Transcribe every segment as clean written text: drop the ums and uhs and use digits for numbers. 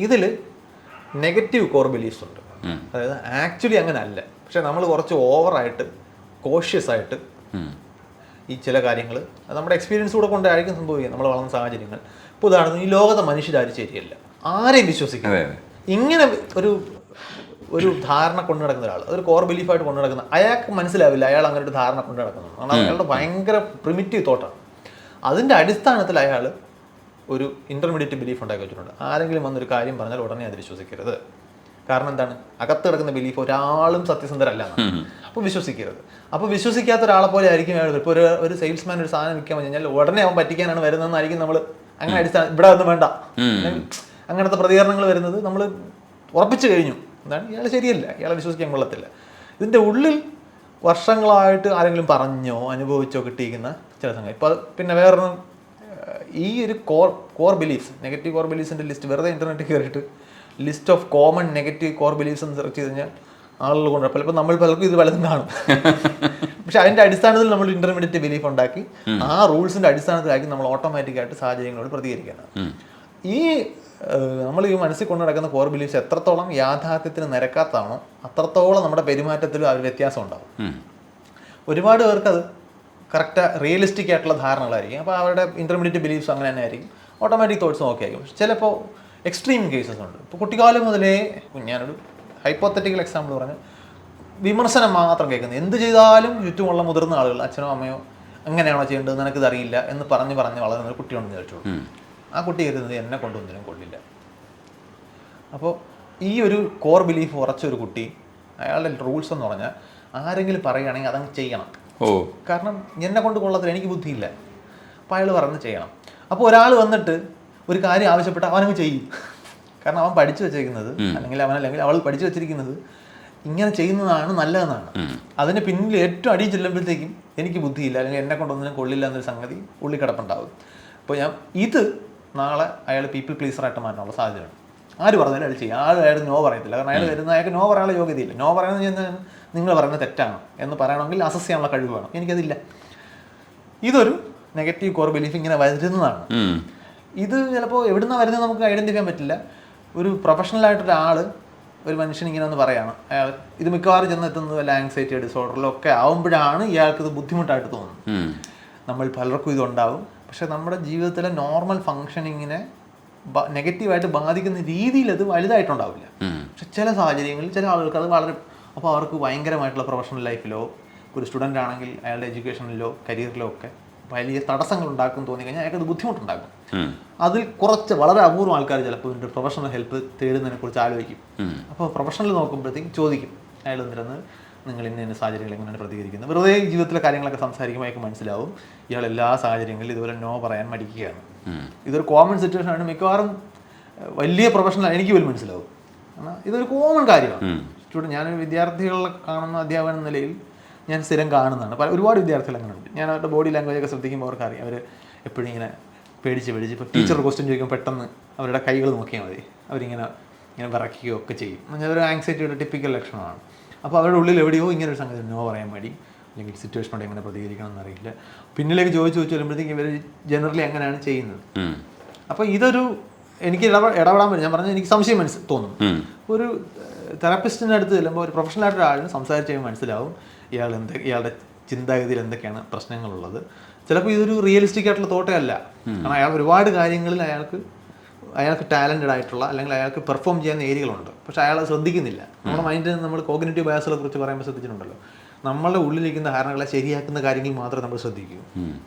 ഇതിൽ negative core beliefs ഉണ്ട്. അതായത് ആക്ച്വലി അങ്ങനെ അല്ല, പക്ഷെ നമ്മൾ കുറച്ച് ഓവറായിട്ട് കോഷ്യസ് ആയിട്ട് ഈ ചില കാര്യങ്ങൾ നമ്മുടെ എക്സ്പീരിയൻസ് കൂടെ കൊണ്ടായിരിക്കും സംഭവിക്കുക. നമ്മൾ വളർന്ന സാഹചര്യങ്ങൾ. ഇപ്പോൾ ഉദാഹരണത്തിന് ഈ ലോകത്തെ മനുഷ്യരാരും ശരിയല്ല, ആരെയും വിശ്വസിക്കുക. ഇങ്ങനെ ഒരു ധാരണ കൊണ്ടു നടക്കുന്ന ഒരാൾ, അതൊരു കോർ ബിലീഫായിട്ട് കൊണ്ടു നടക്കുന്ന അയാൾക്ക് മനസ്സിലാവില്ല അയാൾ അങ്ങനെ ഒരു ധാരണ കൊണ്ടു നടക്കുന്നു. കാരണം അയാളുടെ ഭയങ്കര പ്രിമിറ്റീവ് തോട്ടാണ്. അതിൻ്റെ അടിസ്ഥാനത്തിൽ അയാൾ ഒരു ഇൻ്റർമീഡിയറ്റ് ബിലീഫ് ഉണ്ടാക്കി വെച്ചിട്ടുണ്ട്. ആരെങ്കിലും വന്നൊരു കാര്യം പറഞ്ഞാൽ ഉടനെ അത് വിശ്വസിക്കരുത്. കാരണം എന്താണ്, അകത്ത് കിടക്കുന്ന ബിലീഫ് ഒരാളും സത്യസന്ധരല്ല. അപ്പോൾ വിശ്വസിക്കരുത്. അപ്പോൾ വിശ്വസിക്കാത്ത ഒരാളെ പോലെ ആയിരിക്കും അയാൾ. ഇപ്പോൾ ഒരു സെയിൽസ്മാൻ ഒരു സാധനം വിൽക്കാൻ കഴിഞ്ഞാൽ ഉടനെ അവൻ പറ്റിക്കാനാണ് വരുന്നതെന്നായിരിക്കും നമ്മൾ അങ്ങനെ അടിസ്ഥാനം ഇവിടെ ഒന്നും വേണ്ട അങ്ങനത്തെ പ്രതികരണങ്ങൾ വരുന്നത് നമ്മൾ ഉറപ്പിച്ചു കഴിഞ്ഞു. എന്താണ്, ഇയാൾ ശരിയല്ല, ഇയാളെ വിശ്വസിക്കാൻ കൊള്ളത്തില്ല. ഇതിൻ്റെ ഉള്ളിൽ വർഷങ്ങളായിട്ട് ആരെങ്കിലും പറഞ്ഞോ അനുഭവിച്ചോ കിട്ടിയിരിക്കുന്ന ചില സംഗതി. ഇപ്പോൾ പിന്നെ വേറൊരു ഈ ഒരു കോർ ബിലീഫ്സ്, നെഗറ്റീവ് കോർ ബിലീഫ്സിൻ്റെ ലിസ്റ്റ് വെറുതെ ഇൻ്റർനെറ്റിൽ കയറിയിട്ട് list of common negative core beliefs എന്ന് സെർച്ച് ചെയ്ത് കഴിഞ്ഞാൽ ആളുകൾ കൊണ്ട് പലപ്പോൾ നമ്മൾ പലർക്കും ഇത് പലതും കാണും. പക്ഷെ അതിൻ്റെ അടിസ്ഥാനത്തിൽ നമ്മൾ ഇൻ്റർമീഡിയറ്റ് ബിലീഫ് ഉണ്ടാക്കി ആ റൂൾസിൻ്റെ അടിസ്ഥാനത്തിലാക്കി നമ്മൾ ഓട്ടോമാറ്റിക്കായിട്ട് സാഹചര്യങ്ങളോട് പ്രതികരിക്കണം. ഈ നമ്മൾ ഈ മനസ്സിൽ കൊണ്ടു നടക്കുന്ന കോർ ബിലീഫ്സ് എത്രത്തോളം യാഥാർത്ഥ്യത്തിന് നിരക്കാത്തതാണോ അത്രത്തോളം നമ്മുടെ പെരുമാറ്റത്തിലും ആ ഒരു വ്യത്യാസം ഉണ്ടാകും. ഒരുപാട് പേർക്ക് അത് കറക്റ്റ് റിയലിസ്റ്റിക് ആയിട്ടുള്ള ധാരണകളായിരിക്കും. അപ്പോൾ അവരുടെ ഇൻ്റർമീഡിയറ്റ് ബിലീഫ്സ് അങ്ങനെ തന്നെ ആയിരിക്കും, ഓട്ടോമാറ്റിക് തോട്ട്സും ഒക്കെ ആയിരിക്കും. പക്ഷെ ചിലപ്പോൾ എക്സ്ട്രീം കേസസ് ഉണ്ട്. ഇപ്പോൾ കുട്ടിക്കാലം മുതലേ ഞാനൊരു ഹൈപ്പോത്തറ്റിക്കൽ എക്സാമ്പിൾ പറഞ്ഞ് വിമർശനം മാത്രം കേൾക്കുന്നത്, എന്ത് ചെയ്താലും ചുറ്റുമുള്ള മുതിർന്ന ആളുകൾ അച്ഛനോ അമ്മയോ എങ്ങനെയാണോ ചെയ്യേണ്ടത് നിനക്കിത് അറിയില്ല എന്ന് പറഞ്ഞ് വളർന്ന ഒരു കുട്ടിയുണ്ടെന്ന് വിചാരിച്ചോളൂ. ആ കുട്ടി കരുതുന്നത് എന്നെ കൊണ്ടൊന്നിനും കൊള്ളില്ല. അപ്പോൾ ഈ ഒരു കോർ ബിലീഫ് ഉറച്ചൊരു കുട്ടി, അയാളുടെ റൂൾസ് എന്ന് പറഞ്ഞാൽ ആരെങ്കിലും പറയുകയാണെങ്കിൽ അതങ്ങ് ചെയ്യണം. കാരണം എന്നെ കൊണ്ട് കൊള്ളത്തില്ല, എനിക്ക് ബുദ്ധിയില്ല, അപ്പോൾ അയാൾ പറഞ്ഞ് ചെയ്യണം. അപ്പോൾ ഒരാൾ വന്നിട്ട് ഒരു കാര്യം ആവശ്യപ്പെട്ട് അവനങ്ങ് ചെയ്യും. കാരണം അവൻ പഠിച്ചു വെച്ചിരിക്കുന്നത് അല്ലെങ്കിൽ അവൾ പഠിച്ചു വെച്ചിരിക്കുന്നത് ഇങ്ങനെ ചെയ്യുന്നതാണ് നല്ലതെന്നാണ്. അതിന് പിന്നിൽ ഏറ്റവും അടിയിൽ ചെല്ലുമ്പോഴത്തേക്കും എനിക്ക് ബുദ്ധിയില്ല അല്ലെങ്കിൽ എന്നെ കൊണ്ടൊന്നിനും കൊള്ളില്ല എന്നൊരു സംഗതി ഉള്ളിൽ കിടപ്പുണ്ടാവും. അപ്പോൾ ഇത് നാളെ അയാൾ പീപ്പിൾ പ്ലീസറായിട്ട് മാറ്റാനുള്ള സാധ്യതയുണ്ട്. ആര് പറഞ്ഞാലും അയാൾ ചെയ്യും. അയാൾ നോ പറയത്തില്ല. കാരണം അയാൾ വരുന്ന അയാൾക്ക് നോ പറയാനുള്ള യോഗ്യതയില്ല. നോ പറയുന്നത് നിങ്ങൾ പറയുന്നത് തെറ്റാണ് എന്ന് പറയണമെങ്കിൽ അസസ് ചെയ്യാനുള്ള കഴിവ് വേണം. എനിക്കതില്ല. ഇതൊരു നെഗറ്റീവ് കോർ ബിലീഫ് ഇങ്ങനെ വരുന്നതാണ്. ഇത് ചിലപ്പോൾ എവിടുന്നാണ് വരുന്നത് നമുക്ക് ഐഡൻറ്റിഫൈ ചെയ്യാൻ പറ്റില്ല. ഒരു പ്രൊഫഷണലായിട്ടൊരാൾ ഒരു മനുഷ്യൻ ഇങ്ങനെ ഒന്ന് പറയുകയാണ്, അയാൾ ഇത് മിക്കവാറും ചെന്നെത്തുന്നത് വല്ല ആങ്സൈറ്റി ഡിസോർഡറിലോ ഒക്കെ ആവുമ്പോഴാണ് ഇയാൾക്കിത് ബുദ്ധിമുട്ടായിട്ട് തോന്നുന്നത്. നമ്മൾ പലർക്കും ഇതുണ്ടാവും. പക്ഷെ നമ്മുടെ ജീവിതത്തിലെ നോർമൽ ഫങ്ഷനിങ്ങിനെ നെഗറ്റീവായിട്ട് ബാധിക്കുന്ന രീതിയിൽ അത് വലുതായിട്ടുണ്ടാവില്ല. പക്ഷെ ചില സാഹചര്യങ്ങളിൽ ചില ആളുകൾക്ക് അത് വളരെ, അപ്പോൾ അവർക്ക് ഭയങ്കരമായിട്ടുള്ള പ്രൊഫഷണൽ ലൈഫിലോ ഒരു സ്റ്റുഡൻ്റ് ആണെങ്കിൽ അയാളുടെ എഡ്യൂക്കേഷനിലോ കരിയറിലോ ഒക്കെ വലിയ തടസ്സങ്ങൾ ഉണ്ടാക്കും തോന്നിക്കഴിഞ്ഞാൽ അയാൾക്കത് ബുദ്ധിമുട്ടുണ്ടാകും. അതിൽ കുറച്ച് വളരെ അപൂർവം ആൾക്കാർ ചിലപ്പോൾ ഇതിൻ്റെ പ്രൊഫഷണൽ ഹെൽപ്പ് തേടുന്നതിനെ കുറിച്ച് ആലോചിക്കും. അപ്പോൾ പ്രൊഫഷണൽ നോക്കുമ്പോഴത്തേക്കും ചോദിക്കും അയാൾ എന്തിനാണ് നിങ്ങൾ ഇന്ന സാഹചര്യങ്ങൾ എങ്ങനെയാണ് പ്രതികരിക്കുന്നത്. വെറുതെ ജീവിതത്തിലെ കാര്യങ്ങളൊക്കെ സംസാരിക്കുമ്പോൾ അയാൾക്ക് മനസ്സിലാവും ഇയാൾ എല്ലാ സാഹചര്യങ്ങളിലും ഇതുപോലെ നോ പറയാൻ മടിക്കുകയാണ്. ഇതൊരു കോമൺ സിറ്റുവേഷൻ ആണ്. മിക്കവാറും വലിയ പ്രൊഫഷണൽ എനിക്ക് പോലും മനസ്സിലാവും. കാരണം ഇതൊരു കോമൺ കാര്യമാണ്. ഞാനൊരു വിദ്യാർത്ഥികളെ കാണുന്ന അധ്യാപകൻ എന്ന നിലയിൽ ഞാൻ സ്ഥിരം കാണുന്നതാണ്. ഒരുപാട് വിദ്യാർത്ഥികൾ അങ്ങനെ ഉണ്ട്. ഞാൻ അവരുടെ ബോഡി ലാംഗ്വേജ് ഒക്കെ ശ്രദ്ധിക്കുമ്പോൾ അവർക്കറിയാം അവർ എപ്പോഴും ഇങ്ങനെ പേടിച്ച് ഇപ്പോൾ ടീച്ചർ ക്വസ്റ്റ്യൻ ചോദിക്കുമ്പോൾ പെട്ടെന്ന് അവരുടെ കൈകൾ നോക്കിയാൽ മതി, അവരിങ്ങനെ വിറയ്ക്കുകയോ ഒക്കെ ചെയ്യും. അതൊരു ആങ്സൈറ്റിയുടെ ടിപ്പിക്കൽ ലക്ഷണമാണ്. അപ്പോൾ അവരുടെ ഉള്ളിൽ എവിടെയോ ഇങ്ങനെ ഒരു സംഗതി നോ പറയാൻ മടി, അല്ലെങ്കിൽ സിറ്റുവേഷനോട് എങ്ങനെ പ്രതികരിക്കണം എന്നറിയില്ല. പിന്നിലേക്ക് ചോദിച്ചു വരുമ്പോഴത്തേക്കും ഇവർ ജനറലി അങ്ങനെയാണ് ചെയ്യുന്നത്. അപ്പോൾ ഇതൊരു എനിക്ക് ഇടപെടാൻ പറ്റും. ഞാൻ പറഞ്ഞാൽ എനിക്ക് സംശയം തോന്നും. ഒരു തെറാപ്പിസ്റ്റിൻ്റെ അടുത്ത് ചെല്ലുമ്പോൾ ഒരു പ്രൊഫഷണലായിട്ടൊരു ആളിന് സംസാരിച്ച് കഴിയുമ്പോൾ മനസ്സിലാവും ഇയാളുടെ ചിന്താഗതിയിൽ എന്തൊക്കെയാണ് പ്രശ്നങ്ങളുള്ളത്. ചിലപ്പോൾ ഇതൊരു റിയലിസ്റ്റിക് ആയിട്ടുള്ള തോട്ടേ അല്ല. കാരണം അയാൾ ഒരുപാട് കാര്യങ്ങളിൽ അയാൾക്ക് ടാലൻറ്റഡ് ആയിട്ടുള്ള അല്ലെങ്കിൽ അയാൾക്ക് പെർഫോം ചെയ്യുന്ന ഏരിയകളുണ്ട്. പക്ഷെ അയാൾ ശ്രദ്ധിക്കുന്നില്ല. നമ്മുടെ മൈൻഡിൽ നമ്മൾ കോഗ്നിറ്റീവ് ബയാസുകളെ കുറിച്ച് പറയുമ്പോൾ ശ്രദ്ധിച്ചിട്ടുണ്ടല്ലോ, നമ്മളുടെ ഉള്ളിലിരിക്കുന്ന ധാരണകളെ ശരിയാക്കുന്ന കാര്യങ്ങൾ മാത്രമേ നമ്മൾ ശ്രദ്ധിക്കൂ.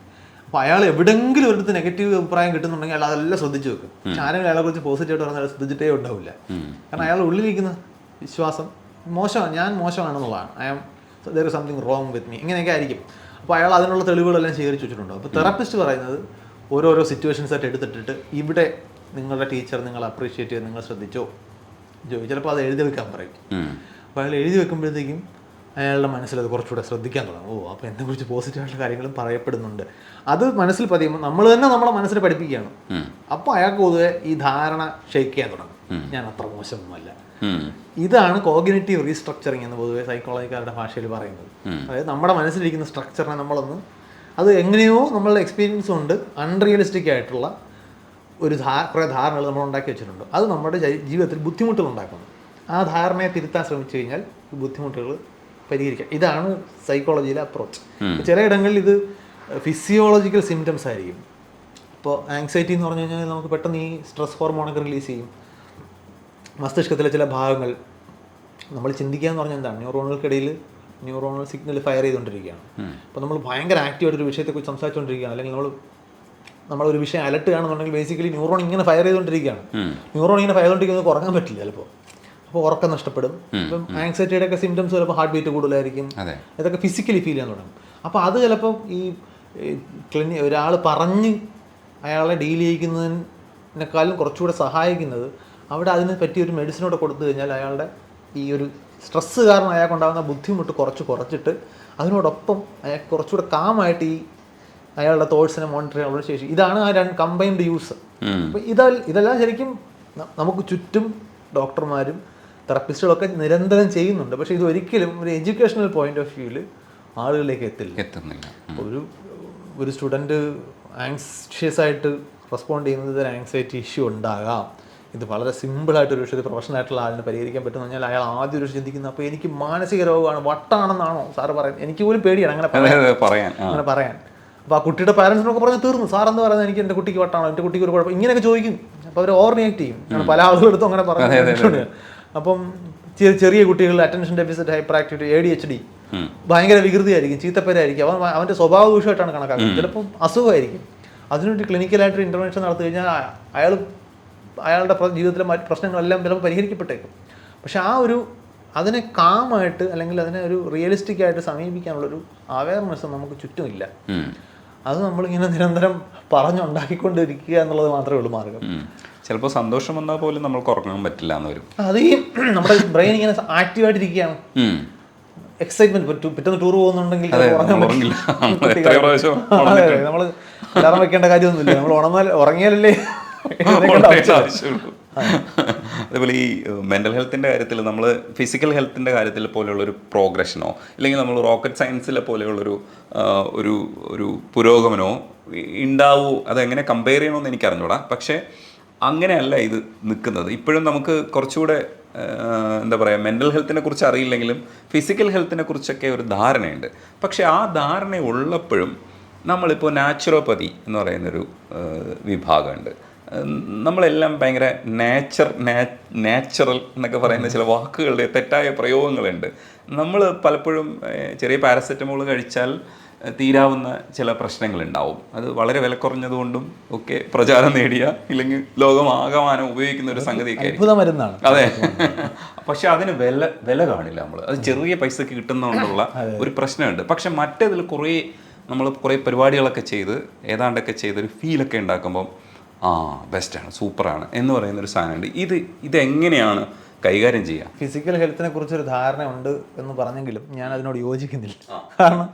അപ്പോൾ അയാൾ എവിടെയെങ്കിലും ഒരിടത്ത് നെഗറ്റീവ് അഭിപ്രായം കിട്ടുന്നുണ്ടെങ്കിൽ അയാൾ അതെല്ലാം ശ്രദ്ധിച്ചു വെക്കും. പക്ഷെ ആരെങ്കിലും അയാളെ കുറിച്ച് പോസിറ്റീവായിട്ട് പറഞ്ഞാൽ അയാൾ ശ്രദ്ധിച്ചിട്ടേ ഉണ്ടാവില്ല. കാരണം അയാൾ ഉള്ളിലിരിക്കുന്ന വിശ്വാസം മോശമാണ്, ഞാൻ മോശമാണെന്നുള്ളതാണ്. There is something wrong with me, ഇങ്ങനെയൊക്കെ ആയിരിക്കും. അപ്പോൾ അയാൾ അതിനുള്ള തെളിവുകളെല്ലാം ശേഖരിച്ച് വെച്ചിട്ടുണ്ടോ. അപ്പോൾ തെറാപ്പിസ്റ്റ് പറയുന്നത് ഓരോരോ സിറ്റുവേഷൻസ് ആയിട്ട് എടുത്തിട്ടിട്ട് ഇവിടെ നിങ്ങളുടെ ടീച്ചർ നിങ്ങൾ അപ്രീഷിയേറ്റ് ചെയ്ത് നിങ്ങൾ ശ്രദ്ധിച്ചോ ചിലപ്പോൾ അത് എഴുതി വെക്കാൻ പറയും. അപ്പോൾ അയാൾ എഴുതി വെക്കുമ്പോഴത്തേക്കും അയാളുടെ മനസ്സിലത് കുറച്ചുകൂടെ ശ്രദ്ധിക്കാൻ തുടങ്ങും. അപ്പോൾ എന്നെക്കുറിച്ച് പോസിറ്റീവായിട്ടുള്ള കാര്യങ്ങളും പറയപ്പെടുന്നുണ്ട്. അത് മനസ്സിൽ പതിയുമ്പോൾ നമ്മൾ തന്നെ നമ്മളെ മനസ്സിൽ പഠിപ്പിക്കുകയാണ്. അപ്പോൾ അയാൾക്ക് പൊതുവെ ഈ ധാരണ ഷെയ്ക്ക് ചെയ്യാൻ തുടങ്ങും, ഞാൻ അത്ര മോശമൊന്നുമല്ല. ഇതാണ് കോഗ്നിറ്റീവ് റീസ്ട്രക്ചറിങ് എന്ന് പൊതുവെ സൈക്കോളജിക്കാരുടെ ഭാഷയിൽ പറയുന്നത്. അതായത് നമ്മുടെ മനസ്സിലിരിക്കുന്ന സ്ട്രക്ചറിനെ നമ്മളൊന്ന് അത് എങ്ങനെയോ നമ്മളുടെ എക്സ്പീരിയൻസ് കൊണ്ട് അൺറിയലിസ്റ്റിക് ആയിട്ടുള്ള കുറേ ധാരണകൾ നമ്മൾ ഉണ്ടാക്കി വെച്ചിട്ടുണ്ട്. അത് നമ്മുടെ ജീവിതത്തിൽ ബുദ്ധിമുട്ടുകൾ ഉണ്ടാക്കുന്നു. ആ ധാരണയെ തിരുത്താൻ ശ്രമിച്ചു കഴിഞ്ഞാൽ ഈ ബുദ്ധിമുട്ടുകൾ പരിഹരിക്കാം. ഇതാണ് സൈക്കോളജിയിലെ അപ്രോച്ച്. ചിലയിടങ്ങളിൽ ഇത് ഫിസിയോളജിക്കൽ സിംറ്റംസ് ആയിരിക്കും. ഇപ്പോൾ ആങ്സൈറ്റി എന്ന് പറഞ്ഞു കഴിഞ്ഞാൽ നമുക്ക് പെട്ടെന്ന് ഈ സ്ട്രെസ് ഹോർമോണൊക്കെ റിലീസ് ചെയ്യും. മസ്തിഷ്കത്തിലെ ചില ഭാഗങ്ങൾ നമ്മൾ ചിന്തിക്കുക എന്ന് പറഞ്ഞാൽ എന്താണ്, ന്യൂറോണുകൾക്കിടയിൽ ന്യൂറോണൽ സിഗ്നൽ ഫയർ ചെയ്തുകൊണ്ടിരിക്കുകയാണ്. അപ്പോൾ നമ്മൾ ഭയങ്കര ആക്റ്റീവായിട്ടൊരു വിഷയത്തെക്കുറിച്ച് സംസാരിച്ചുകൊണ്ടിരിക്കുകയാണ്, അല്ലെങ്കിൽ നമ്മളൊരു വിഷയം അലട്ടുകയാണെന്നുണ്ടെങ്കിൽ ബേസിക്കലി ന്യൂറോൺ ഇങ്ങനെ ഫയർ ചെയ്തുകൊണ്ടിരിക്കുകയാണ്. ന്യൂറോൺ ഇങ്ങനെ ഫയർ ചെയ്തുകൊണ്ടിരിക്കുന്നത് കുറങ്ങാൻ പറ്റില്ല ചിലപ്പോൾ. അപ്പോൾ ഉറക്കം നഷ്ടപ്പെടും. ഇപ്പം ആങ്സൈറ്റിയുടെ ഒക്കെ സിംറ്റംസ് ചിലപ്പോൾ ഹാർട്ട് ബീറ്റ് കൂടുതലായിരിക്കും. ഇതൊക്കെ ഫിസിക്കലി ഫീൽ ചെയ്യാൻ തുടങ്ങും. അപ്പോൾ അത് ചിലപ്പോൾ ഈ ഒരാൾ പറഞ്ഞ് അയാളെ ഡീൽ ചെയ്യിക്കുന്നതിനേക്കാളും കുറച്ചുകൂടെ സഹായിക്കുന്നത് അവിടെ അതിന് പറ്റിയൊരു മെഡിസിനോടെ കൊടുത്തു കഴിഞ്ഞാൽ അയാളുടെ ഈ ഒരു സ്ട്രെസ്സ് കാരണം അയാൾക്കുണ്ടാകുന്ന ബുദ്ധിമുട്ട് കുറച്ചിട്ട് അതിനോടൊപ്പം അയാൾക്ക് കുറച്ചുകൂടെ കാമായിട്ട് ഈ അയാളുടെ തോട്ട്സിനെ മോണിറ്റർ ചെയ്യാനുള്ള ശേഷി. ഇതാണ് ആ കമ്പൈൻഡ് യൂസ്. അപ്പോൾ ഇതെല്ലാം ശരിക്കും നമുക്ക് ചുറ്റും ഡോക്ടർമാരും തെറപ്പിസ്റ്റുകളൊക്കെ നിരന്തരം ചെയ്യുന്നുണ്ട്. പക്ഷേ ഇതൊരിക്കലും ഒരു എഡ്യൂക്കേഷണൽ പോയിന്റ് ഓഫ് വ്യൂവിൽ ആളുകളിലേക്ക് എത്തുന്നില്ല. ഒരു സ്റ്റുഡൻറ്റ് ആങ്ഷ്യസ് ആയിട്ട് റെസ്പോണ്ട് ചെയ്യുന്നത് ഒരു ആങ്സൈറ്റി ഇഷ്യൂ ഉണ്ടാകാം. ഇത് വളരെ സിമ്പിളായിട്ടൊരു വിഷയം പ്രൊഫഷണലായിട്ടുള്ള ആളിന് പരിഹരിക്കാൻ പറ്റുമെന്ന് പറഞ്ഞാൽ അയാൾ ആദ്യം ഒരു ചിന്തിക്കുന്നത് അപ്പോൾ എനിക്ക് മാനസിക രോഗമാണ്, വട്ടാണെന്നാണോ സാറ് പറയുന്നത്. എനിക്ക് പോലും പേടിയാണ് അങ്ങനെ പറയാൻ. അപ്പോൾ ആ കുട്ടിയുടെ പാരൻസിനൊക്കെ പറഞ്ഞാൽ തീർന്നു. സാറെന്ന് പറയുന്നത് എനിക്ക് എൻ്റെ കുട്ടിക്ക് വട്ടാണോ, എൻ്റെ കുട്ടിക്ക് ഒരു കുഴപ്പം, ഇങ്ങനെയൊക്കെ ചോദിക്കും. അപ്പോൾ അവർ ഓവർ റിയാക്ട് ചെയ്യും. പല ആളുകളെടുത്തും അങ്ങനെ പറഞ്ഞു. അപ്പം ചെറിയ കുട്ടികളിൽ attention deficit hyper activity ADHD ഭയങ്കര വികൃതിയായിരിക്കും, ചീത്തപ്പേരായിരിക്കും, അവൻ്റെ സ്വഭാവ ദൂഷ്യമായിട്ടാണ് കണക്കാക്കുന്നത്. ചിലപ്പം അസുഖമായിരിക്കും. അതിനൊരു ക്ലിനിക്കലായിട്ടൊരു ഇൻ്റർവെൻഷൻ നടത്തി കഴിഞ്ഞാൽ അയാളുടെ ജീവിതത്തിലെ മറ്റ് പ്രശ്നങ്ങളെല്ലാം ചിലപ്പോൾ പരിഹരിക്കപ്പെട്ടേക്കും. പക്ഷെ അതിനെ കാമായിട്ട് അല്ലെങ്കിൽ അതിനെ ഒരു റിയലിസ്റ്റിക് ആയിട്ട് സമീപിക്കാനുള്ളൊരു അവയർനെസ് നമുക്ക് ചുറ്റുമില്ല. അത് നമ്മളിങ്ങനെ നിരന്തരം പറഞ്ഞുണ്ടാക്കിക്കൊണ്ടിരിക്കുക എന്നുള്ളത് മാത്രമേ ഉള്ളൂ മാർഗം. ചിലപ്പോൾ സന്തോഷം വന്നാൽ പോലും നമ്മൾക്ക് ഉറങ്ങാൻ പറ്റില്ല എന്ന് വരും. അത് ഈ നമ്മുടെ ബ്രെയിൻ ഇങ്ങനെ ആക്റ്റീവായിട്ടിരിക്കുകയാണ്. എക്സൈറ്റ്മെന്റ്, പിറ്റേന്ന് ടൂർ പോകുന്നുണ്ടെങ്കിൽ നമ്മൾ അലാറം വെക്കേണ്ട കാര്യമൊന്നുമില്ല. നമ്മൾ ഉറങ്ങിയാലല്ലേ. അതേപോലെ ഈ മെൻ്റൽ ഹെൽത്തിൻ്റെ കാര്യത്തിൽ നമ്മൾ ഫിസിക്കൽ ഹെൽത്തിൻ്റെ കാര്യത്തിൽ പോലെയുള്ളൊരു പ്രോഗ്രഷനോ അല്ലെങ്കിൽ നമ്മൾ റോക്കറ്റ് സയൻസിലെ പോലെയുള്ളൊരു ഒരു പുരോഗമനോ ഉണ്ടാവുമോ, അതെങ്ങനെ കമ്പയർ ചെയ്യണമെന്ന് എനിക്ക് അറിഞ്ഞൂടാ. പക്ഷേ അങ്ങനെയല്ല ഇത് നിൽക്കുന്നത്. ഇപ്പോഴും നമുക്ക് കുറച്ചുകൂടെ എന്താ പറയുക, മെൻ്റൽ ഹെൽത്തിനെ കുറിച്ച് അറിയില്ലെങ്കിലും ഫിസിക്കൽ ഹെൽത്തിനെ കുറിച്ചൊക്കെ ഒരു ധാരണയുണ്ട്. പക്ഷേ ആ ധാരണ ഉള്ളപ്പോഴും നമ്മളിപ്പോൾ നാച്ചുറോപ്പതി എന്ന് പറയുന്നൊരു വിഭാഗമുണ്ട്. നമ്മളെല്ലാം ഭയങ്കര നാച്ചുറൽ എന്നൊക്കെ പറയുന്ന ചില വാക്കുകളുടെ തെറ്റായ പ്രയോഗങ്ങളുണ്ട്. നമ്മൾ പലപ്പോഴും ചെറിയ പാരസെറ്റമോൾ കഴിച്ചാൽ തീരാവുന്ന ചില പ്രശ്നങ്ങളുണ്ടാവും. അത് വളരെ വില കുറഞ്ഞതുകൊണ്ടും ഒക്കെ പ്രചാരം നേടിയ, ഇല്ലെങ്കിൽ ലോകമാകമാനം ഉപയോഗിക്കുന്ന ഒരു സംഗതിയൊക്കെ ആയിരിക്കും. അതെ, പക്ഷെ അതിന് വില കാണില്ല. അത് ചെറിയ പൈസക്ക് കിട്ടുന്നതുകൊണ്ടുള്ള ഒരു പ്രശ്നമുണ്ട്. പക്ഷെ മറ്റേതിൽ നമ്മൾ കുറേ പരിപാടികളൊക്കെ ചെയ്ത് ഏതാണ്ടൊക്കെ ചെയ്തൊരു ഫീലൊക്കെ ഉണ്ടാക്കുമ്പം ബെസ്റ്റാണ്, സൂപ്പറാണ് എന്ന് പറയുന്നൊരു സാധനമുണ്ട്. ഇതെങ്ങനെയാണ് കൈകാര്യം ചെയ്യുക? ഫിസിക്കൽ ഹെൽത്തിനെ കുറിച്ചൊരു ധാരണ ഉണ്ട് എന്ന് പറഞ്ഞെങ്കിലും ഞാൻ അതിനോട് യോജിക്കുന്നില്ല. കാരണം